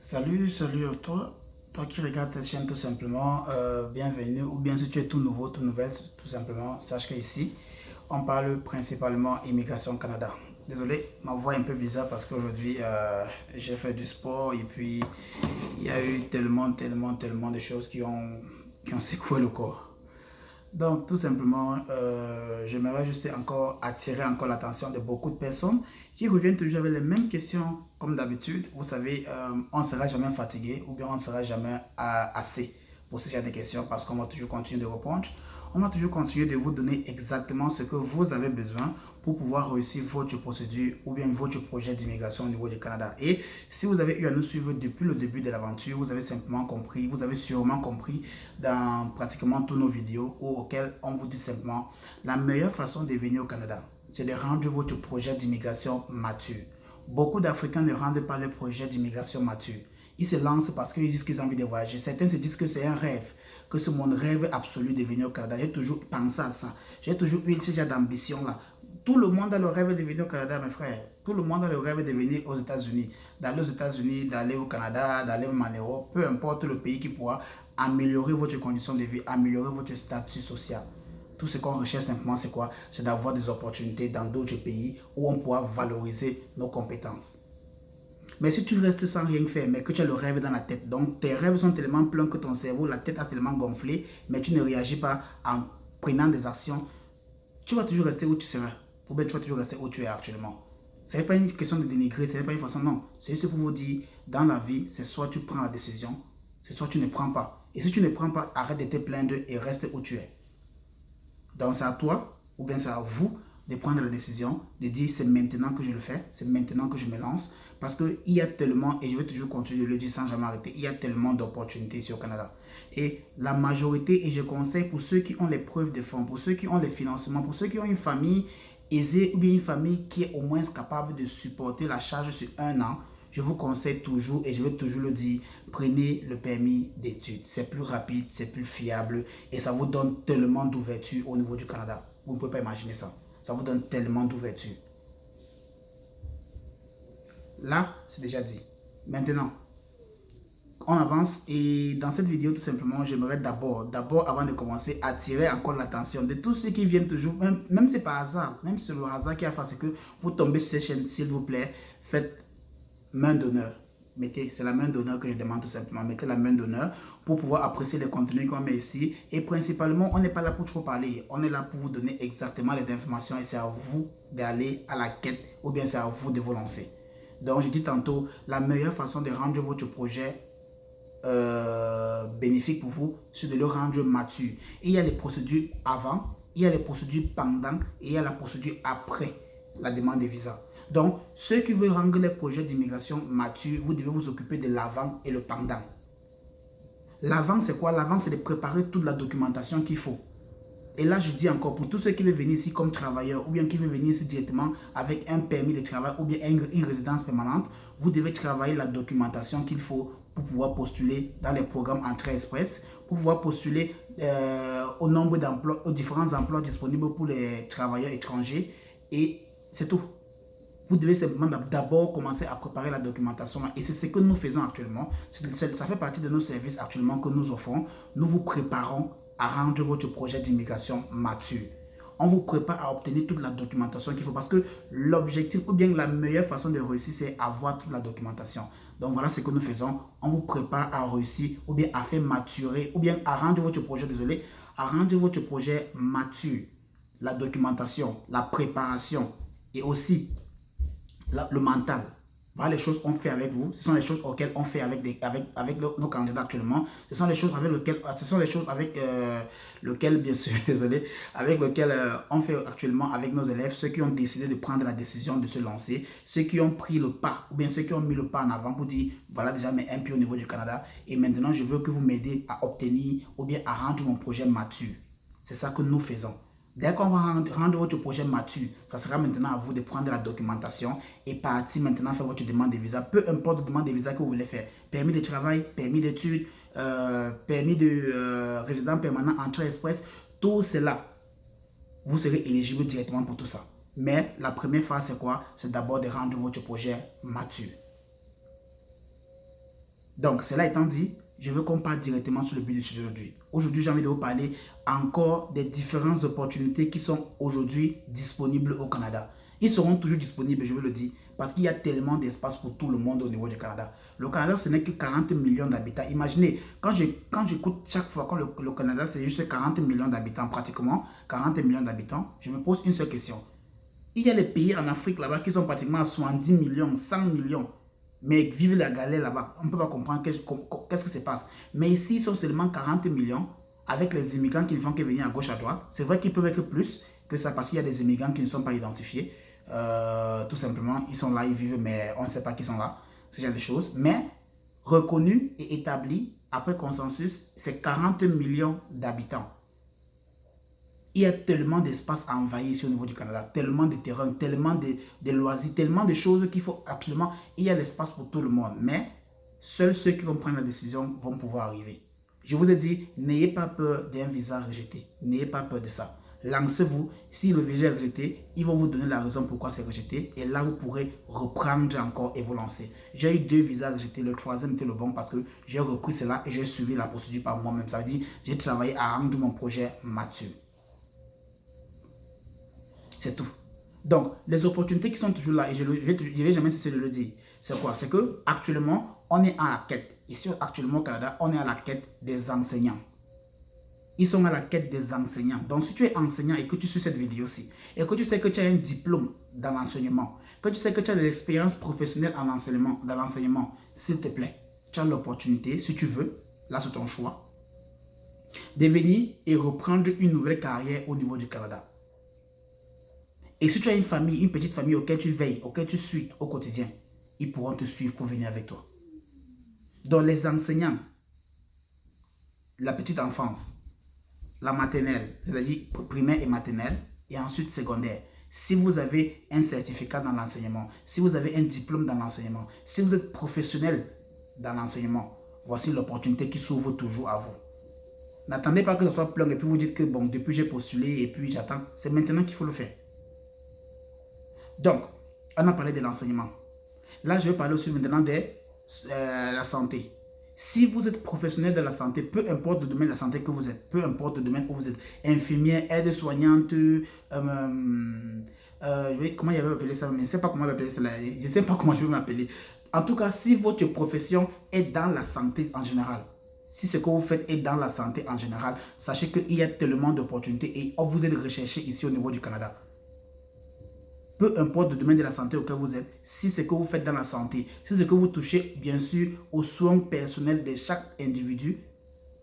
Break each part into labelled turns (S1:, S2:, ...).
S1: Salut à toi, toi qui regardes cette chaîne tout simplement, bienvenue, ou bien si tu es tout nouveau, tout nouvelle, tout simplement, sache qu'ici, on parle principalement immigration au Canada. Désolé, ma voix est un peu bizarre parce qu'aujourd'hui, j'ai fait du sport et puis il y a eu tellement de choses qui ont secoué le corps. Donc, tout simplement, j'aimerais juste encore attirer encore l'attention de beaucoup de personnes qui reviennent toujours avec les mêmes questions comme d'habitude. Vous savez, on ne sera jamais fatigué ou bien on ne sera jamais assez pour ce genre de questions parce qu'on va toujours continuer de répondre. On va toujours continuer de vous donner exactement ce que vous avez besoin pour pouvoir réussir votre procédure ou bien votre projet d'immigration au niveau du Canada. Et si vous avez eu à nous suivre depuis le début de l'aventure, vous avez simplement compris, vous avez sûrement compris dans pratiquement toutes nos vidéos auxquelles on vous dit simplement la meilleure façon de venir au Canada, c'est de rendre votre projet d'immigration mature. Beaucoup d'Africains ne rendent pas leur projet d'immigration mature. Ils se lancent parce qu'ils disent qu'ils ont envie de voyager. Certains se disent que c'est un rêve, que c'est mon rêve absolu de venir au Canada. J'ai toujours pensé à ça. J'ai toujours eu ce genre d'ambition-là. Tout le monde a le rêve de venir au Canada, mes frères. Tout le monde a le rêve de venir aux États-Unis. D'aller aux États-Unis, d'aller au Canada, d'aller en Europe, peu importe le pays qui pourra améliorer votre condition de vie, améliorer votre statut social. Tout ce qu'on recherche simplement, c'est quoi? C'est d'avoir des opportunités dans d'autres pays où on pourra valoriser nos compétences. Mais si tu restes sans rien faire, mais que tu as le rêve dans la tête, donc tes rêves sont tellement pleins que ton cerveau, la tête a tellement gonflé, mais tu ne réagis pas en prenant des actions, tu vas toujours rester où tu seras. Ou bien tu vas toujours rester où tu es actuellement. Ce n'est pas une question de dénigrer, ce n'est pas une façon, non. C'est juste pour vous dire, dans la vie, c'est soit tu prends la décision, c'est soit tu ne prends pas. Et si tu ne prends pas, arrête de te plaindre et reste où tu es. Donc c'est à toi, ou bien c'est à vous, de prendre la décision, de dire c'est maintenant que je le fais, c'est maintenant que je me lance. Parce qu'il y a tellement, et je vais toujours continuer de le dire sans jamais arrêter, il y a tellement d'opportunités ici au Canada. Et la majorité, et je conseille pour ceux qui ont les preuves de fonds, pour ceux qui ont les financements, pour ceux qui ont une famille aisée ou bien une famille qui est au moins capable de supporter la charge sur un an, je vous conseille toujours, et je vais toujours le dire, prenez le permis d'études. C'est plus rapide, c'est plus fiable et ça vous donne tellement d'ouverture au niveau du Canada. Vous ne pouvez pas imaginer ça. Ça vous donne tellement d'ouverture. Là, c'est déjà dit. Maintenant, on avance et dans cette vidéo, tout simplement, j'aimerais d'abord, avant de commencer, attirer encore l'attention de tous ceux qui viennent toujours, même si c'est par hasard, même si c'est le hasard qui a fait ce que vous tombez sur cette chaîne, s'il vous plaît, faites main d'honneur. Mettez, c'est la main d'honneur que je demande tout simplement. Mettez la main d'honneur pour pouvoir apprécier les contenus qu'on met ici. Et principalement, on n'est pas là pour trop parler. On est là pour vous donner exactement les informations et c'est à vous d'aller à la quête ou bien c'est à vous de vous lancer. Donc, je dis tantôt, la meilleure façon de rendre votre projet bénéfique pour vous, c'est de le rendre mature. Et il y a les procédures avant, il y a les procédures pendant et il y a la procédure après la demande de visa. Donc, ceux qui veulent rendre les projets d'immigration matures, vous devez vous occuper de l'avant et le pendant. L'avant, c'est quoi? L'avant, c'est de préparer toute la documentation qu'il faut. Et là, je dis encore, pour tous ceux qui veulent venir ici comme travailleurs ou bien qui veulent venir ici directement avec un permis de travail ou bien une résidence permanente, vous devez travailler la documentation qu'il faut pour pouvoir postuler dans les programmes Entrée Express, pour pouvoir postuler au nombre d'emplois, aux différents emplois disponibles pour les travailleurs étrangers. Et c'est tout. Vous devez simplement d'abord commencer à préparer la documentation. Et c'est ce que nous faisons actuellement. Ça fait partie de nos services actuellement que nous offrons. Nous vous préparons à rendre votre projet d'immigration mature. On vous prépare à obtenir toute la documentation qu'il faut parce que l'objectif ou bien la meilleure façon de réussir, c'est avoir toute la documentation. Donc voilà ce que nous faisons. On vous prépare à réussir ou bien à faire maturer ou bien à rendre votre projet, désolé, à rendre votre projet mature. La documentation, la préparation et aussi le mental. Voilà les choses qu'on fait avec vous. Ce sont les choses auxquelles on fait avec nos candidats actuellement. Ce sont les choses avec lesquelles, bien sûr, désolé, avec lesquelles on fait actuellement avec nos élèves, ceux qui ont décidé de prendre la décision de se lancer, ceux qui ont pris le pas, ou bien ceux qui ont mis le pas en avant pour dire, voilà déjà mes un pied au niveau du Canada, et maintenant je veux que vous m'aidez à obtenir, ou bien à rendre mon projet mature. C'est ça que nous faisons. Dès qu'on va rendre votre projet mature, ça sera maintenant à vous de prendre la documentation et partir maintenant faire votre demande de visa. Peu importe la demande de visa que vous voulez faire. Permis de travail, permis d'études, permis de résident permanent, entrée express, tout cela, vous serez éligible directement pour tout ça. Mais la première phase, c'est quoi? C'est d'abord de rendre votre projet mature. Donc, cela étant dit, je veux qu'on parle directement sur le but du sujet d'aujourd'hui. Aujourd'hui, j'ai envie de vous parler encore des différentes opportunités qui sont aujourd'hui disponibles au Canada. Ils seront toujours disponibles, je vous le dis, parce qu'il y a tellement d'espace pour tout le monde au niveau du Canada. Le Canada, ce n'est que 40 millions d'habitants. Imaginez, quand j'écoute chaque fois que le Canada, c'est juste 40 millions d'habitants, pratiquement 40 millions d'habitants, je me pose une seule question. Il y a les pays en Afrique là-bas qui sont pratiquement à 70 millions, 100 millions. Mais vivent la galère là-bas. On ne peut pas comprendre qu'est-ce qui se passe. Mais ici, ils sont seulement 40 millions avec les immigrants qui ne font que venir à gauche, à droite. C'est vrai qu'ils peuvent être plus que ça parce qu'il y a des immigrants qui ne sont pas identifiés. Tout simplement, ils sont là, ils vivent, mais on ne sait pas qu'ils sont là. Ce genre de choses. Mais reconnus et établis, après consensus, c'est 40 millions d'habitants. Il y a tellement d'espace à envahir ici au niveau du Canada, tellement de terrain, tellement de loisirs, tellement de choses qu'il faut absolument... Il y a l'espace pour tout le monde, mais seuls ceux qui vont prendre la décision vont pouvoir arriver. Je vous ai dit, n'ayez pas peur d'un visa rejeté. N'ayez pas peur de ça. Lancez-vous. Si le visa est rejeté, ils vont vous donner la raison pourquoi c'est rejeté. Et là, vous pourrez reprendre encore et vous lancer. J'ai eu 2 visas rejetés. Le 3e était le bon parce que j'ai repris cela et j'ai suivi la procédure par moi-même. Ça veut dire j'ai travaillé à rendre mon projet mature. C'est tout. Donc, les opportunités qui sont toujours là, et je ne vais jamais cesser de le dire, c'est quoi? C'est que actuellement, on est à la quête. Ici, actuellement au Canada, on est à la quête des enseignants. Ils sont à la quête des enseignants. Donc, si tu es enseignant et que tu suis cette vidéo-ci, et que tu sais que tu as un diplôme dans l'enseignement, que tu sais que tu as de l'expérience professionnelle en enseignement, dans l'enseignement, s'il te plaît, tu as l'opportunité, si tu veux, là c'est ton choix, de venir et reprendre une nouvelle carrière au niveau du Canada. Et si tu as une famille, une petite famille auquel tu veilles, auquel tu suis au quotidien, ils pourront te suivre pour venir avec toi. Donc les enseignants, la petite enfance, la maternelle, c'est-à-dire primaire et maternelle, et ensuite secondaire. Si vous avez un certificat dans l'enseignement, si vous avez un diplôme dans l'enseignement, si vous êtes professionnel dans l'enseignement, voici l'opportunité qui s'ouvre toujours à vous. N'attendez pas que ce soit plein et puis vous dites que bon, depuis j'ai postulé et puis j'attends. C'est maintenant qu'il faut le faire. Donc, on a parlé de l'enseignement. Là, je vais parler aussi maintenant de la santé. Si vous êtes professionnel de la santé, peu importe le domaine de la santé que vous êtes, peu importe le domaine où vous êtes, infirmière, aide-soignante, comment il avait appelé ça, mais je ne sais pas comment appeler ça, je ne sais pas comment je vais m'appeler. En tout cas, si votre profession est dans la santé en général, si ce que vous faites est dans la santé en général, sachez qu'il y a tellement d'opportunités et vous êtes recherché ici au niveau du Canada. Peu importe le domaine de la santé auquel vous êtes, si c'est que vous faites dans la santé, si c'est que vous touchez bien sûr aux soins personnels de chaque individu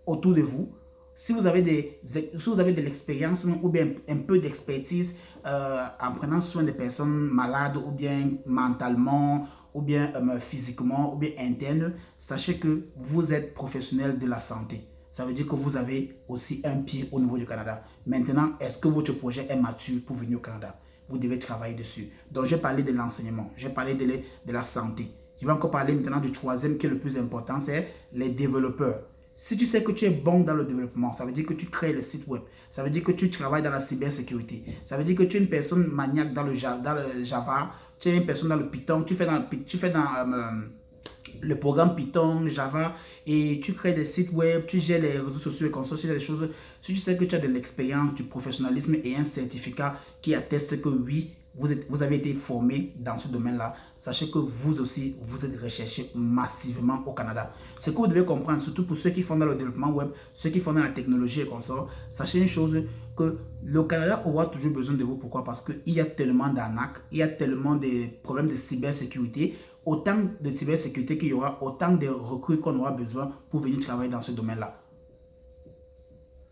S1: autour de vous, si vous avez de l'expérience ou bien un peu d'expertise en prenant soin des personnes malades ou bien mentalement ou bien physiquement ou bien interne, sachez que vous êtes professionnel de la santé. Ça veut dire que vous avez aussi un pied au niveau du Canada. Maintenant, est-ce que votre projet est mature pour venir au Canada? Vous devez travailler dessus. Donc, j'ai parlé de l'enseignement, j'ai parlé de la santé. Je vais encore parler maintenant du 3e qui est le plus important, c'est les développeurs. Si tu sais que tu es bon dans le développement, ça veut dire que tu crées les sites web, ça veut dire que tu travailles dans la cybersécurité, ça veut dire que tu es une personne maniaque dans le Java, tu es une personne dans le Python, tu fais dans le programme Python, Java, et tu crées des sites web, tu gères les réseaux sociaux et consorts, des choses. Si tu sais que tu as de l'expérience, du professionnalisme et un certificat qui atteste que oui, vous avez été formé dans ce domaine-là, sachez que vous aussi, vous êtes recherché massivement au Canada. Ce que vous devez comprendre, surtout pour ceux qui font dans le développement web, ceux qui font dans la technologie et consorts, sachez une chose, que le Canada aura toujours besoin de vous. Pourquoi? Parce qu'il y a tellement d'arnaques, il y a tellement de problèmes de cybersécurité. Autant de cybersécurité qu'il y aura, autant de recrues qu'on aura besoin pour venir travailler dans ce domaine-là.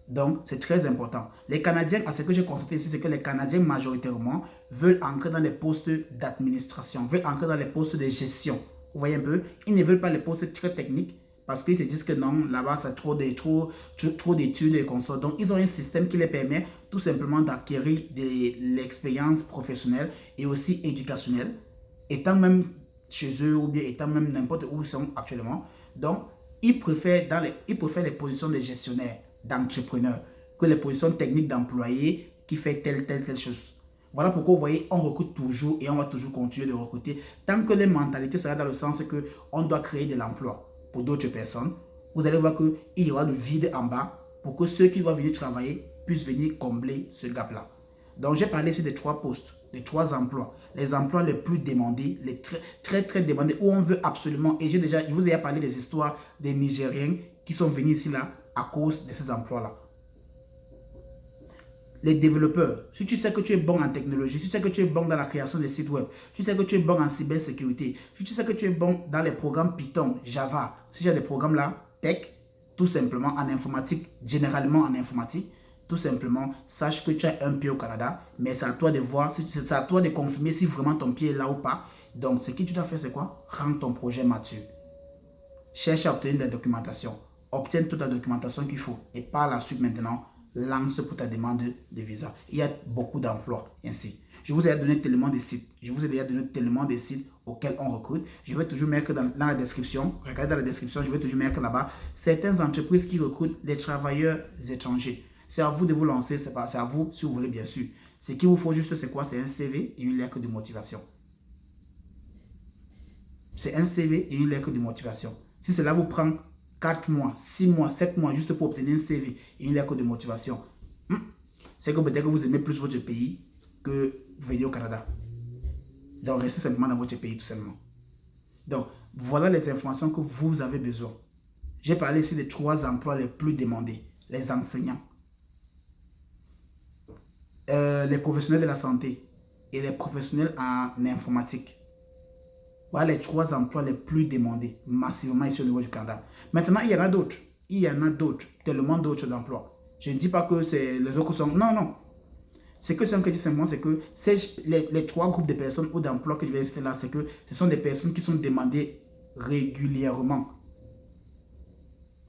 S1: Donc, c'est très important. Les Canadiens, à ce que j'ai constaté ici, c'est que les Canadiens majoritairement veulent entrer dans les postes d'administration, veulent entrer dans les postes de gestion. Vous voyez un peu? Ils ne veulent pas les postes très techniques parce qu'ils se disent que non, là-bas, c'est trop d'études et consorts. Donc, ils ont un système qui les permet tout simplement d'acquérir de l'expérience professionnelle et aussi éducationnelle, étant même chez eux ou bien étant même n'importe où ils sont actuellement. Donc, ils préfèrent les positions de gestionnaire, d'entrepreneur, que les positions techniques d'employé qui fait telle chose. Voilà pourquoi vous voyez, on recrute toujours et on va toujours continuer de recruter tant que les mentalités seront dans le sens que on doit créer de l'emploi. pour d'autres personnes, vous allez voir qu'il y aura le vide en bas pour que ceux qui doivent venir travailler puissent venir combler ce gap-là. Donc, j'ai parlé ici des 3 postes, des 3 emplois, les emplois les plus demandés, les très demandés, où on veut absolument, et je vous ai parlé des histoires des Nigériens qui sont venus ici là à cause de ces emplois-là. Les développeurs, si tu sais que tu es bon en technologie, si tu sais que tu es bon dans la création des sites web, si tu sais que tu es bon en cybersécurité, si tu sais que tu es bon dans les programmes Python, Java, si j'ai des programmes là, tech, tout simplement en informatique, généralement en informatique, tout simplement, sache que tu as un pied au Canada, mais c'est à toi de voir, c'est à toi de confirmer si vraiment ton pied est là ou pas. Donc, ce que tu dois faire, c'est quoi? Rendre ton projet mature. Cherche à obtenir des documentations. Obtiens toute la documentation qu'il faut. Et par la suite, maintenant, lance pour ta demande de visa. Il y a beaucoup d'emplois ainsi. Je vous ai donné tellement de sites. Je vous ai déjà donné tellement de sites auxquels on recrute. Je vais toujours mettre dans la description. Regardez dans la description, je vais toujours mettre là-bas certaines entreprises qui recrutent les travailleurs étrangers. C'est à vous de vous lancer, c'est à vous si vous voulez bien sûr. Ce qu'il vous faut juste, c'est quoi? C'est un CV et une lettre de motivation. C'est un CV et une lettre de motivation. Si cela vous prend 4 mois, 6 mois, 7 mois juste pour obtenir un CV et une lettre de motivation, c'est que peut-être que vous aimez plus votre pays que venir au Canada. Donc, restez simplement dans votre pays tout simplement. Donc, voilà les informations que vous avez besoin. J'ai parlé ici des 3 emplois les plus demandés. Les enseignants, les professionnels de la santé et les professionnels en informatique. Voilà les 3 emplois les plus demandés massivement ici au niveau du Canada. Maintenant, il y en a d'autres. Il y en a d'autres, tellement d'autres emplois. Je ne dis pas que c'est les autres sont... Non, non. Ce que je dis simplement, c'est que les 3 groupes de personnes ou d'emplois que je vais citer là, c'est que ce sont des personnes qui sont demandées régulièrement.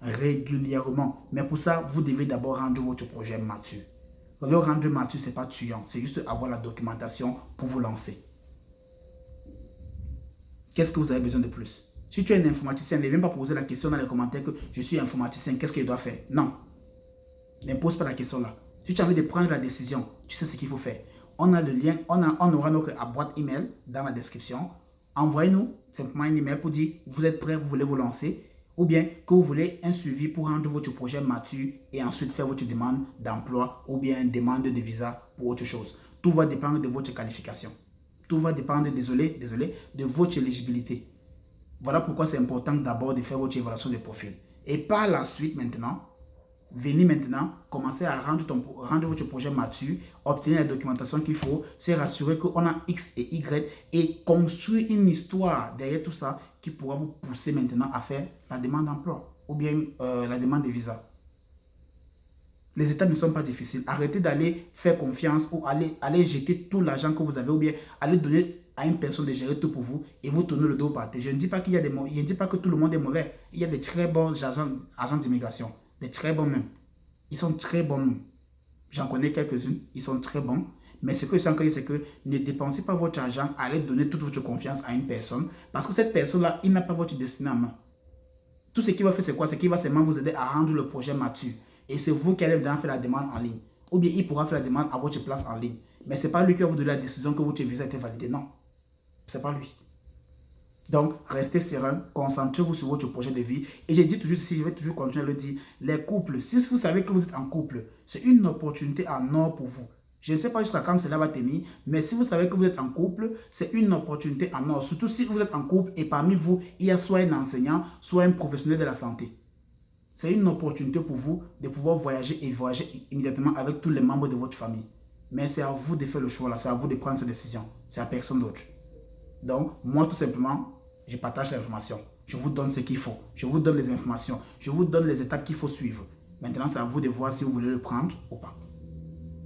S1: Régulièrement. Mais pour ça, vous devez d'abord rendre votre projet mature. Le rendre mature, ce n'est pas tuant. C'est juste avoir la documentation pour vous lancer. Qu'est-ce que vous avez besoin de plus? Si tu es un informaticien, ne viens pas poser la question dans les commentaires que je suis informaticien, qu'est-ce que je dois faire? Non. Ne pose pas la question là. Si tu as envie de prendre la décision, tu sais ce qu'il faut faire. On a le lien, on aura notre boîte email dans la description. Envoyez-nous simplement un email pour dire vous êtes prêt, vous voulez vous lancer, ou bien que vous voulez un suivi pour rendre votre projet mature et ensuite faire votre demande d'emploi ou bien une demande de visa pour autre chose. Tout va dépendre de votre qualification. Tout va dépendre, désolé, de votre éligibilité. Voilà pourquoi c'est important d'abord de faire votre évaluation de profil. Et par la suite maintenant, venez maintenant commencer à rendre votre projet mature, obtenir la documentation qu'il faut, se rassurer qu'on a X et Y et construire une histoire derrière tout ça qui pourra vous pousser maintenant à faire la demande d'emploi ou bien la demande de visa. Les étapes ne sont pas difficiles. Arrêtez d'aller faire confiance ou aller jeter tout l'argent que vous avez ou bien aller donner à une personne de gérer tout pour vous et vous tournez le dos par terre. Je ne dis pas qu'il y a je ne dis pas que tout le monde est mauvais. Il y a des très bons agents d'immigration. Des très bons même. Ils sont très bons même. J'en connais quelques-unes. Ils sont très bons. Mais ce que je sens que c'est que ne dépensez pas votre argent à aller donner toute votre confiance à une personne. Parce que cette personne-là, il n'a pas votre destin en main. Tout ce qu'il va faire, c'est quoi? C'est qu'il va seulement vous aider à rendre le projet mature. Et c'est vous qui allez maintenant faire la demande en ligne. Ou bien il pourra faire la demande à votre place en ligne. Mais ce n'est pas lui qui va vous donner la décision que votre visa a été validé. Non. Ce n'est pas lui. Donc, restez serein, concentrez-vous sur votre projet de vie. Et j'ai dit toujours ceci, je vais toujours continuer à le dire, les couples, si vous savez que vous êtes en couple, c'est une opportunité en or pour vous. Je ne sais pas jusqu'à quand cela va tenir, mais si vous savez que vous êtes en couple, c'est une opportunité en or. Surtout si vous êtes en couple et parmi vous, il y a soit un enseignant, soit un professionnel de la santé. C'est une opportunité pour vous de pouvoir voyager et voyager immédiatement avec tous les membres de votre famille. Mais c'est à vous de faire le choix là, c'est à vous de prendre cette décision. C'est à personne d'autre. Donc, moi tout simplement, je partage l'information. Je vous donne ce qu'il faut. Je vous donne les informations. Je vous donne les étapes qu'il faut suivre. Maintenant, c'est à vous de voir si vous voulez le prendre ou pas.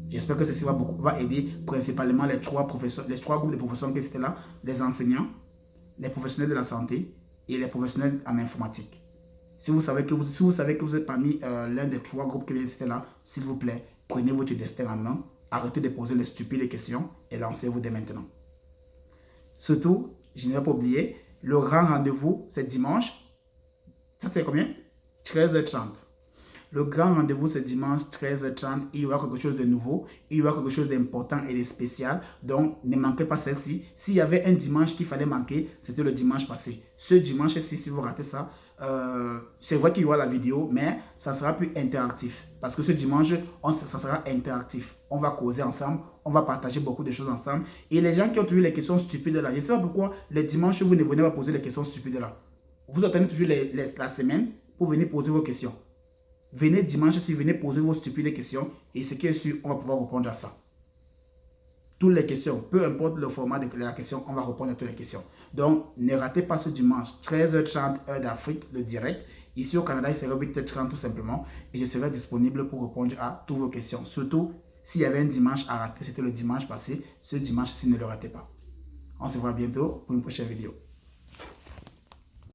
S1: J'espère que ceci va aider principalement les 3 groupes de professeurs qui étaient là, les enseignants, les professionnels de la santé et les professionnels en informatique. Si vous savez que vous êtes parmi l'un des 3 groupes qui étaient là, s'il vous plaît, prenez votre destin en main, arrêtez de poser les stupides questions et lancez-vous dès maintenant. Surtout, je ne vais pas oublier, le grand rendez-vous, c'est dimanche. Ça, c'est combien? 13h30. Le grand rendez-vous, c'est dimanche 13h30. Il y aura quelque chose de nouveau. Il y aura quelque chose d'important et de spécial. Donc, ne manquez pas celle-ci. S'il y avait un dimanche qu'il fallait manquer, c'était le dimanche passé. Ce dimanche-ci, si vous ratez ça, c'est vrai qu'il y aura la vidéo, mais ça sera plus interactif. Parce que ce dimanche, ça sera interactif. On va causer ensemble, on va partager beaucoup de choses ensemble. Et les gens qui ont toujours les questions stupides là, je ne sais pas pourquoi les dimanches, vous ne venez pas poser les questions stupides là. Vous attendez toujours la semaine pour venir poser vos questions. Venez dimanche, si venez poser vos stupides questions, et ce qui est sûr, on va pouvoir répondre à ça. Toutes les questions, peu importe le format de la question, on va répondre à toutes les questions. Donc, ne ratez pas ce dimanche, 13h30 heure d'Afrique, le direct. Ici au Canada, il sera 8h30 tout simplement. Et je serai disponible pour répondre à toutes vos questions. Surtout, s'il y avait un dimanche à rater, c'était le dimanche passé. Ce dimanche-ci, ne le ratez pas. On se voit bientôt pour une prochaine vidéo.